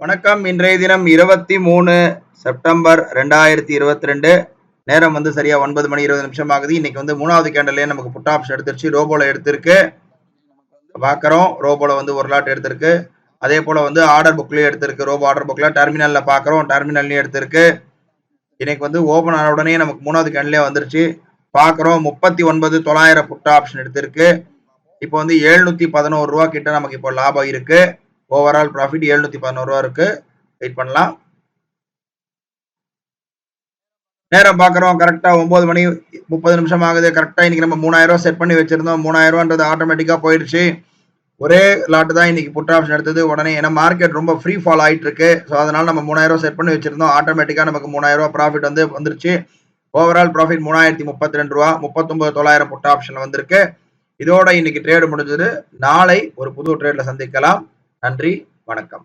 வணக்கம். இன்றைய தினம் 23 செப்டம்பர் 2022. நேரம் சரியா 9 மணி 20 நிமிஷம் ஆகுது. இன்னைக்கு மூணாவது கேண்டல்லே நமக்கு புட் ஆப்ஷன் எடுத்துருச்சு. ரோபோல எடுத்திருக்கு பாக்குறோம். ரோபோல ஒரு லாட் எடுத்திருக்கு. அதே போல ஆர்டர் புக்லயே எடுத்திருக்கு. ரோபோ ஆர்டர் புக்ல டெர்மினல்ல பாக்குறோம். டெர்மினல்லயே எடுத்திருக்கு. இன்னைக்கு ஓபன் ஆன உடனே நமக்கு மூணாவது கேண்டல்லே வந்துருச்சு. பாக்குறோம் 39,900 புட் ஆப்ஷன் எடுத்திருக்கு. இப்போ 711 ரூபா கிட்ட நமக்கு இப்போ லாபம் இருக்கு. ஓவரால் ப்ராஃபிட் 711 ரூபா இருக்கு. வெயிட் பண்ணலாம். நேரம் பாக்குறோம். கரெக்டா 9 மணி 30 நிமிஷம் ஆகுது. கரெக்டா இன்னைக்கு நம்ம 3000 ரூபா செட் பண்ணி வச்சிருந்தோம். 3000 ரூபான்றது ஆட்டோமேட்டிக்கா போயிடுச்சு. ஒரே லாட் தான் இன்னைக்கு புட் ஆப்ஷன் எடுத்தது. உடனே ஏன்னா மார்க்கெட் ரொம்ப ஃப்ரீ ஃபால் ஆயிட்டு இருக்கு. ஸோ அதனால நம்ம 3000 ரூபா செட் பண்ணி வச்சிருந்தோம். ஆட்டோமேட்டிக்கா நமக்கு 3000 ரூபா ப்ராஃபிட் வந்துருச்சு. ஓவரால் ப்ராஃபிட் 3032 ரூபா. 39,900 புட் ஆப்ஷன் வந்திருக்கு. இதோட இன்னைக்கு ட்ரேடு முடிஞ்சது. நாளை ஒரு புது ட்ரேட்ல சந்திக்கலாம். நன்றி, வணக்கம்.